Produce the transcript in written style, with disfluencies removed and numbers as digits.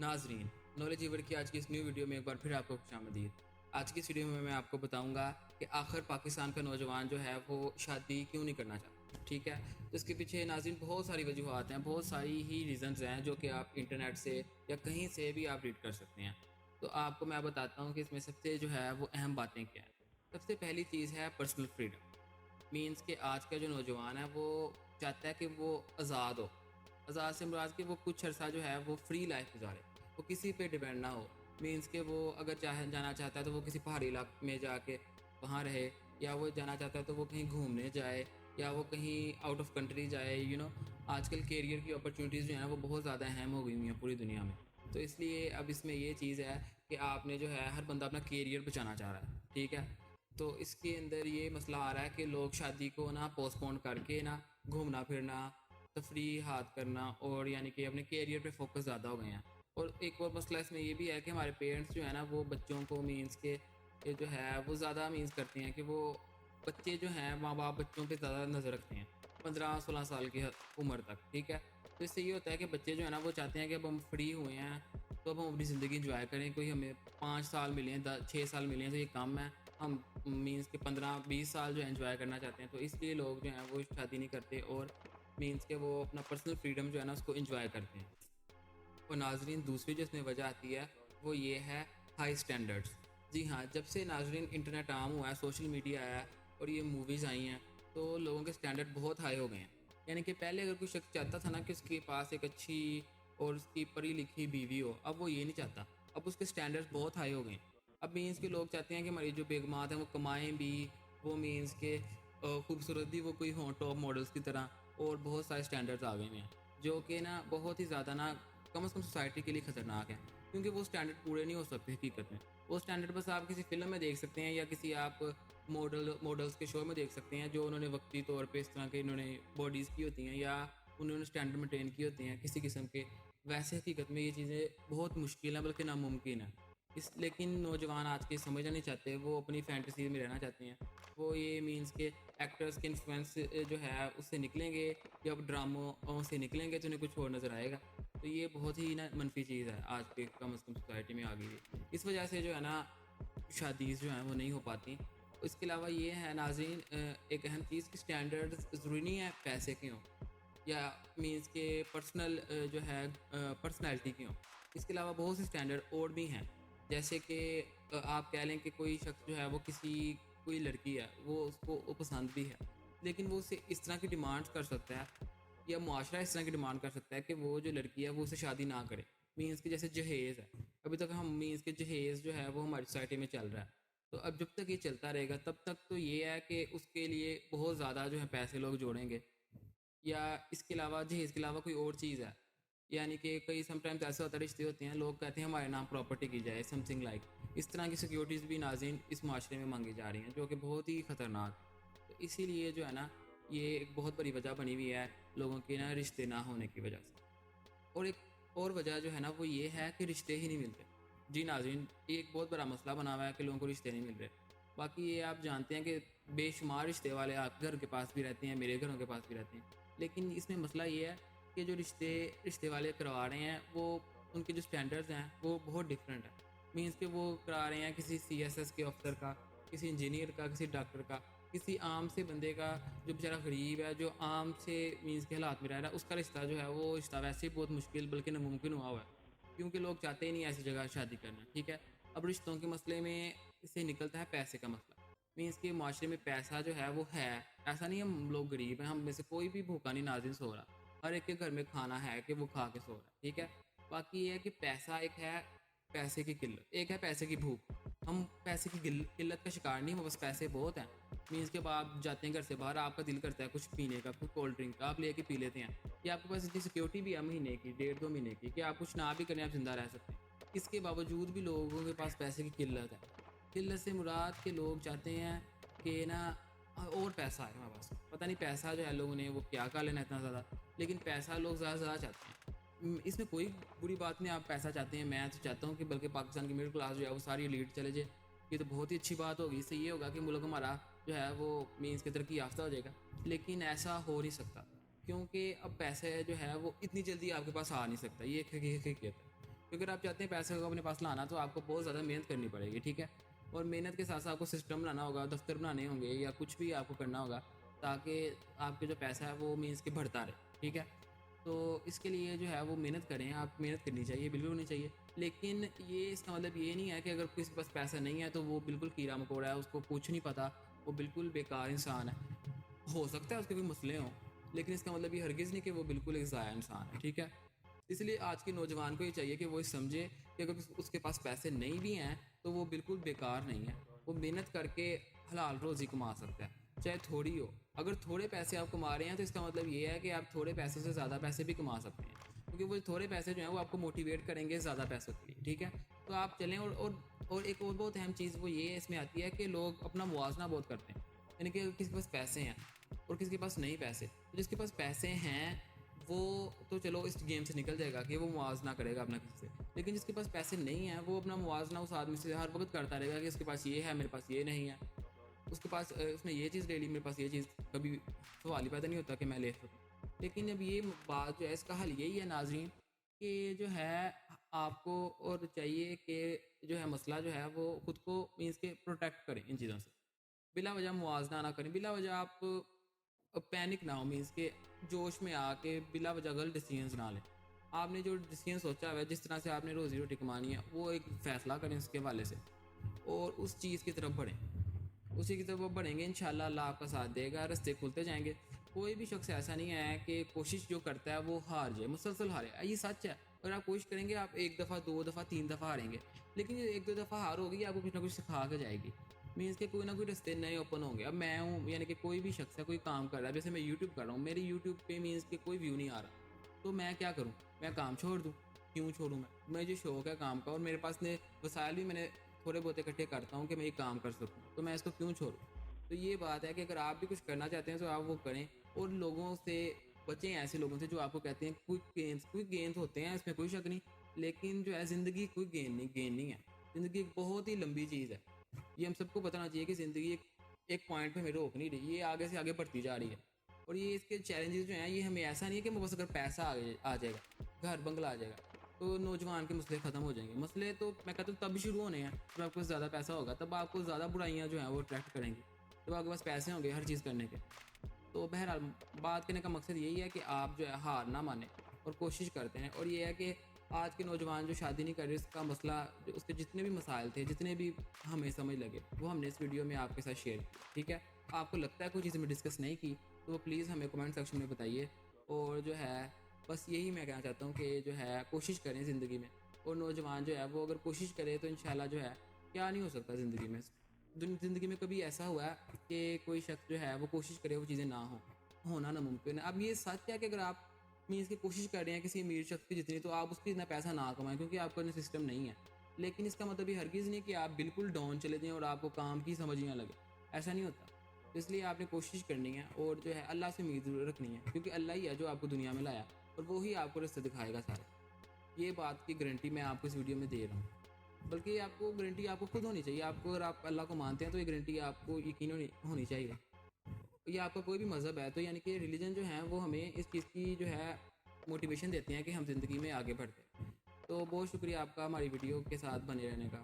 नाजरीन, नॉलेज ईवर की आज की इस न्यू वीडियो में एक बार फिर आपको खुशामदीद। आज की इस वीडियो में मैं आपको बताऊंगा कि आखिर पाकिस्तान का नौजवान जो है वो शादी क्यों नहीं करना चाहता। ठीक है, तो इसके पीछे नाज़रीन बहुत सारी वजूहत हैं, बहुत सारी ही रीज़न्स हैं जो कि आप इंटरनेट से या कहीं से भी आप रीड कर सकते हैं। तो आपको मैं बताता हूँ कि इसमें सबसे जो है वो अहम बातें क्या हैं। सबसे पहली चीज़ है पर्सनल फ्रीडम। मीन्स कि आज का जो नौजवान है वो चाहता है कि वो आज़ाद हो। आज़ाद से मुराद कि वो कुछ अर्सा जो है वो फ्री लाइफ गुजारे, वो किसी पे डिपेंड ना हो। मीन्स कि वो अगर चाहे जाना चाहता है तो वो किसी पहाड़ी इलाके में जाके वहाँ रहे, या वो जाना चाहता है तो वो कहीं घूमने जाए, या वो कहीं आउट ऑफ कंट्री जाए। आजकल कैरियर की अपॉर्चुनिटीज़ जो हैं वो बहुत ज़्यादा अहम हो गई हुई हैं पूरी दुनिया में। तो इसलिए अब इसमें ये चीज़ है कि आपने जो है हर बंदा अपना कैरियर बचाना चाह रहा है। ठीक है, तो इसके अंदर ये मसला आ रहा है कि लोग शादी को ना पोस्टपोन करके ना घूमना फिरना, तफरीहात करना, और यानी कि अपने कैरियर पे फोकस ज़्यादा हो गए हैं। और एक और मसला इसमें ये भी है कि हमारे पेरेंट्स जो है ना वो बच्चों को मीन्स के ये जो है वो ज़्यादा मीन्स करते हैं कि वो बच्चे जो हैं माँ बाप बच्चों पे ज़्यादा नज़र रखते हैं 15-16 साल की उम्र तक। ठीक है, तो इससे ये होता है कि बच्चे जो है ना वो चाहते हैं कि अब हम फ्री हुए हैं तो अब हम अपनी ज़िंदगी इंजॉय करें। कोई हमें 5 साल मिले हैं, 6 साल मिले हैं तो ये कम है। हम मीन्स के 15-20 साल जो है एंजॉय करना चाहते हैं, तो इसलिए लोग जो हैं वो शादी नहीं करते और मीन्स के वो अपना पर्सनल फ्रीडम जो है ना उसको एंजॉय करते हैं। और नाजरीन, दूसरी जो इसमें वजह आती है वो ये है हाई स्टैंडर्ड्स। जी हाँ, जब से नाजरीन इंटरनेट आम हुआ है, सोशल मीडिया आया है और ये मूवीज़ आई हैं, तो लोगों के स्टैंडर्ड बहुत हाई हो गए हैं। यानी कि पहले अगर कोई शख्स चाहता था ना कि उसके पास एक अच्छी और उसकी पढ़ी लिखी बीवी हो, अब वो ये नहीं चाहता। अब उसके स्टैंडर्ड्स बहुत हाई हो गए हैं। अब मीन्स के लोग चाहते हैं कि हमारी जो बेगमात हैं वो कमाएँ भी, वो मीन्स के खूबसूरत भी वो कोई हों टॉप मॉडल्स की तरह, और बहुत सारे स्टैंडर्ड्स आ गए हुए हैं जो कि ना बहुत ही ज़्यादा ना कम से कम सोसाइटी के लिए ख़तरनाक है, क्योंकि वो स्टैंडर्ड पूरे नहीं हो सकते हकीकत में। वो स्टैंडर्ड बस आप किसी फ़िल्म में देख सकते हैं या किसी आप मॉडल्स के शो में देख सकते हैं, जो उन्होंने वक्ती तौर पे इस तरह के इन्होंने बॉडीज़ की होती हैं या उन्होंने स्टैंडर्ड मेंटेन की होती हैं किसी किस्म के। वैसे हकीकत में ये चीज़ें बहुत मुश्किल हैं, बल्कि नामुमकिन है। लेकिन नौजवान आज के समझना नहीं चाहते, वो अपनी फैंटेसी में रहना चाहते हैं। वो ये मीन्स के एक्टर्स के इन्फ्लुएंस जो है उससे निकलेंगे, या अब ड्रामों से निकलेंगे तो उन्हें कुछ और नज़र आएगा। तो ये बहुत ही ना मनफी चीज़ है आज के कम से कम सोसाइटी में आ गई है। इस वजह से जो है ना शादीज़ जो हैं वो नहीं हो पाती। इसके अलावा ये है नाज़रीन, एक अहम चीज़ कि स्टैंडर्ड ज़रूरी नहीं है पैसे के हों या मीन्स के पर्सनल जो है पर्सनैलिटी की हों। इसके अलावा बहुत से स्टैंडर्ड और भी हैं, जैसे कि आप कह लें कि कोई शख्स जो है वो कोई लड़की है वो उसको वो पसंद भी है, लेकिन वो उससे इस तरह की डिमांड्स कर सकता है या मुआशरा इस तरह की डिमांड कर सकता है कि वो जो लड़की है वो उससे शादी ना करे। मीन्स कि जैसे जहेज़ है, अभी तक हम मीन्स के जहेज़ जो है वो हमारी सोसाइटी में चल रहा है। तो अब जब तक ये चलता रहेगा तब तक तो ये है कि उसके लिए बहुत ज़्यादा जो है पैसे लोग जोड़ेंगे, या इसके अलावा जहेज़ के अलावा कोई और चीज़ है। यानी कि कई समटाइम्स ऐसे होता है, रिश्ते होते हैं, लोग कहते हैं हमारे नाम प्रॉपर्टी की जाए, समथिंग लाइक इस तरह की सिक्योरिटीज़ भी नाज़रीन इस माशरे में मांगी जा रही हैं, जो कि बहुत ही ख़तरनाक है। तो इसीलिए जो है ना ये एक बहुत बड़ी वजह बनी हुई है लोगों के ना रिश्ते ना होने की वजह से। और एक और वजह जो है ना वो ये है कि रिश्ते ही नहीं मिलते। जी नाज़रीन, ये एक बहुत बड़ा मसला बना हुआ है कि लोगों को रिश्ते नहीं मिल रहे। बाकी ये आप जानते हैं कि बेशुमार रिश्ते वाले आपके घर के पास भी रहते हैं, मेरे घरों के पास भी रहते हैं। लेकिन इसमें मसला ये है कि जो रिश्ते रिश्ते वाले करवा रहे हैं वो उनके जो स्टैंडर्ड्स हैं वो बहुत डिफरेंट है। मीन्स कि वो करा रहे हैं किसी सीएसएस के अफ़सर का, किसी इंजीनियर का, किसी डॉक्टर का, किसी आम से बंदे का जो बेचारा गरीब है, जो आम से मीन्स के हालात में रह रहा है, उसका रिश्ता जो है वो रिश्ता वैसे ही बहुत मुश्किल बल्कि नामुमकिन हुआ हुआ है, क्योंकि लोग चाहते ही नहीं ऐसी जगह शादी करना। ठीक है, अब रिश्तों के मसले में इससे निकलता है पैसे का मसला। मीन्स के माशरे में पैसा जो है वो है, ऐसा नहीं हम लोग गरीब हैं, हम में से कोई भी भूखा नहीं नाज़रीन सो रहा। हर एक के घर में खाना है कि वो खा के सो रहा है। ठीक है, बाकी ये है कि पैसा एक है, पैसे की किल्लत एक है, पैसे की भूख। हम पैसे की किल्लत का शिकार नहीं, हमारे पास पैसे बहुत हैं। मीन्स के बाद आप जाते हैं घर से बाहर, आपका दिल करता है कुछ पीने का, कुछ कोल्ड ड्रिंक का, आप लेके पी लेते हैं। या आपके पास इतनी सिक्योरिटी भी है महीने की, 1.5-2 महीने की, कि आप कुछ ना भी करें आप ज़िंदा रह सकते हैं। इसके बावजूद भी लोगों के पास पैसे की किल्लत है। किल्लत से मुराद के लोग चाहते हैं कि ना और पैसा है हमारे पास। पता नहीं पैसा जो है लोगों ने वो क्या कर लेना इतना ज़्यादा, लेकिन पैसा लोग ज़्यादा से ज़्यादा चाहते हैं। इसमें कोई बुरी बात नहीं, आप पैसा चाहते हैं, मैं तो चाहता हूँ कि बल्कि पाकिस्तान की मिडिल क्लास जो है वो सारी एलीट चले जाए। ये तो बहुत ही अच्छी बात होगी, इससे ये होगा कि मुल्क हमारा जो है वो मीन्स की तरक्की याफ्ता हो जाएगा। लेकिन ऐसा हो नहीं सकता, क्योंकि अब पैसे जो है वो इतनी जल्दी आपके पास आ नहीं सकता, ये एक हकीकत है। اگر آپ چاہتے ہیں پیسے کو اپنے پاس لانا تو آپ کو بہت زیادہ محنت کرنی پڑے گی، ٹھیک ہے. اور محنت کے ساتھ ساتھ آپ کو سسٹم بنانا ہوگا، دفتر بنانے ہوں گے یا کچھ بھی آپ کو کرنا ہوگا تاکہ آپ کے جو پیسہ ہے وہ مینس کہ بڑھتا رہے، ٹھیک ہے. تو اس کے لیے جو ہے وہ محنت کریں، آپ محنت کرنی چاہیے، بالکل ہونی چاہیے. لیکن یہ اس کا مطلب یہ نہیں ہے کہ اگر کسی کے پاس پیسہ نہیں ہے تو وہ بالکل کیڑا مکوڑا ہے، اس کو کچھ نہیں پتہ، وہ بالکل بیکار انسان ہے. ہو سکتا ہے اس کے کوئی مسئلے ہوں، لیکن اس کا مطلب یہ ہرگز نہیں کہ وہ بالکل ایک ضائع انسان ہے، ٹھیک ہے. اس لیے آج کے نوجوان کو یہ چاہیے کہ وہ سمجھے کہ اگر اس کے پاس پیسے نہیں بھی ہیں تو وہ بالکل بیکار نہیں ہے. وہ محنت کر کے حلال روزی کما سکتا ہے، چاہے تھوڑی ہو. اگر تھوڑے پیسے آپ کما رہے ہیں تو اس کا مطلب یہ ہے کہ آپ تھوڑے پیسوں سے زیادہ پیسے بھی کما سکتے ہیں، کیونکہ وہ تھوڑے پیسے جو ہیں وہ آپ کو موٹیویٹ کریں گے زیادہ پیسوں کے لیے، ٹھیک ہے. تو آپ چلیں. اور ایک اور بہت اہم چیز وہ یہ اس میں آتی ہے کہ لوگ اپنا موازنہ بہت کرتے ہیں. یعنی کہ کسی کے پاس پیسے ہیں اور کسی کے پاس نہیں پیسے، تو جس کے پاس پیسے ہیں وہ تو چلو اس گیم سے نکل جائے گا کہ وہ موازنہ کرے گا اپنا کسی سے. لیکن جس کے پاس پیسے نہیں ہیں وہ اپنا موازنہ اس آدمی سے ہر وقت کرتا رہے گا کہ اس کے پاس یہ ہے میرے پاس یہ نہیں ہے، اس کے پاس اس نے یہ چیز لے لی میرے پاس یہ چیز. کبھی سوال ہی پیدا نہیں ہوتا کہ میں لے سکوں. لیکن اب یہ بات جو ہے اس کا حل یہی ہے ناظرین کہ جو ہے آپ کو اور چاہیے کہ جو ہے مسئلہ جو ہے وہ خود کو مینس کے پروٹیکٹ کریں ان چیزوں سے. بلا وجہ موازنہ نہ کریں، بلا وجہ آپ پینک نہ ہو، مینس کہ جوش میں آ کے بلا وجہ غلط ڈیسیژنز نہ لیں. آپ نے جو ڈیسیژن سوچا ہوا ہے، جس طرح سے آپ نے روزی روٹی کمانی ہے، وہ ایک فیصلہ کریں اس کے حوالے سے اور اس چیز کی طرف بڑھیں. اسی کی طرف بڑھیں گے انشاءاللہ اللہ آپ کا ساتھ دے گا، رستے کھلتے جائیں گے. کوئی بھی شخص ایسا نہیں ہے کہ کوشش جو کرتا ہے وہ ہار جائے، مسلسل ہارے. یہ سچ ہے. اگر آپ کوشش کریں گے آپ ایک دفعہ، دو دفعہ، تین دفعہ ہاریں گے، لیکن یہ ایک دو دفعہ ہار ہوگی آپ کو کچھ نہ کچھ سکھا کے جائے گی. مینس کہ کوئی نہ کوئی رستے نئے اوپن ہوں گے. اب میں ہوں، یعنی کہ کوئی بھی شخص ہے، کوئی کام کر رہا ہے، جیسے میں یوٹیوب کر رہا ہوں، میری یوٹیوب پہ مینس کہ کوئی ویو نہیں آ رہا، تو میں کیا کروں؟ میں کام چھوڑ دوں؟ کیوں چھوڑوں؟ مجھے شوق ہے کام کا اور میرے پاس نے وسائل بھی میں نے تھوڑے بہت اکٹھے کرتا ہوں کہ میں یہ کام کر سکوں، تو میں اس کو کیوں چھوڑوں؟ تو یہ بات ہے کہ اگر آپ بھی کچھ کرنا چاہتے ہیں تو آپ وہ کریں اور لوگوں سے بچیں، ایسے لوگوں سے جو آپ کو کہتے ہیں کوئی گینز ہوتے ہیں، اس میں کوئی شک نہیں. لیکن جو ہے زندگی کوئی گین نہیں ہے. زندگی ایک بہت ہی لمبی چیز ہے. یہ ہم سب کو بتانا چاہیے کہ زندگی ایک پوائنٹ پہ ہمیں روک نہیں رہی، یہ آگے سے آگے بڑھتی جا رہی ہے. اور یہ اس کے چیلنجز جو ہیں یہ ہمیں ایسا نہیں ہے کہ بس اگر پیسہ آ جائے گا، گھر بنگلہ آ جائے گا تو نوجوان کے مسئلے ختم ہو جائیں گے. مسئلے تو میں کہتا ہوں تب شروع ہونے ہیں جب آپ کے پاس زیادہ پیسہ ہوگا، تب آپ کو زیادہ برائیاں جو ہیں وہ اٹریکٹ کریں گی. جب آپ کے پاس پیسے ہوں گے ہر چیز کرنے کے. تو بہرحال بات کرنے کا مقصد یہی ہے کہ آپ جو ہے ہار نہ مانیں اور کوشش کرتے ہیں. اور یہ ہے کہ آج کے نوجوان جو شادی نہیں کر رہے، اس کا مسئلہ جو اس کے جتنے بھی مسائل تھے، جتنے بھی ہمیں سمجھ لگے، وہ ہم نے اس ویڈیو میں آپ کے ساتھ شیئر کی، ٹھیک ہے. آپ کو لگتا ہے کوئی چیز میں ڈسکس نہیں کی تو وہ پلیز ہمیں کمنٹ سیکشن میں بتائیے. اور جو ہے بس یہی میں کہنا چاہتا ہوں کہ جو ہے کوشش کریں زندگی میں. اور نوجوان جو ہے وہ اگر کوشش کرے تو انشاءاللہ جو ہے کیا نہیں ہو سکتا زندگی میں. زندگی میں کبھی ایسا ہوا ہے کہ کوئی شخص جو ہے وہ کوشش کرے وہ چیزیں نہ ہونا ناممکن ہے. اب یہ سچ ہے کہ اگر آپ مینس کی کوشش کر رہے ہیں کسی امیر شخص کی جتنی، تو آپ اس کی اتنا پیسہ نہ کمائیں کیونکہ آپ کا سسٹم نہیں ہے. لیکن اس کا مطلب یہ ہرگز نہیں کہ آپ بالکل ڈاؤن چلے جائیں اور آپ کو کام کی سمجھ نہ لگے. ایسا نہیں ہوتا. اس لیے آپ نے کوشش کرنی ہے اور جو ہے اللہ سے امید رکھنی ہے، کیونکہ اللہ ہی ہے جو آپ کو دنیا میں لایا اور وہی آپ کو راستے دکھائے گا سارے. یہ بات کی گارنٹی میں آپ کو اس ویڈیو میں دے رہا ہوں. بلکہ آپ کو گارنٹی آپ کو خود ہونی چاہیے. آپ کو اگر آپ اللہ کو مانتے ہیں تو یہ گارنٹی آپ کو یقین ہونی چاہیے. یہ آپ کا کوئی بھی مذہب ہے تو یعنی کہ ریلیجن جو ہیں وہ ہمیں اس چیز کی جو ہے موٹیویشن دیتے ہیں کہ ہم زندگی میں آگے بڑھتے ہیں. تو بہت شکریہ آپ کا ہماری ویڈیو کے ساتھ بنے رہنے کا.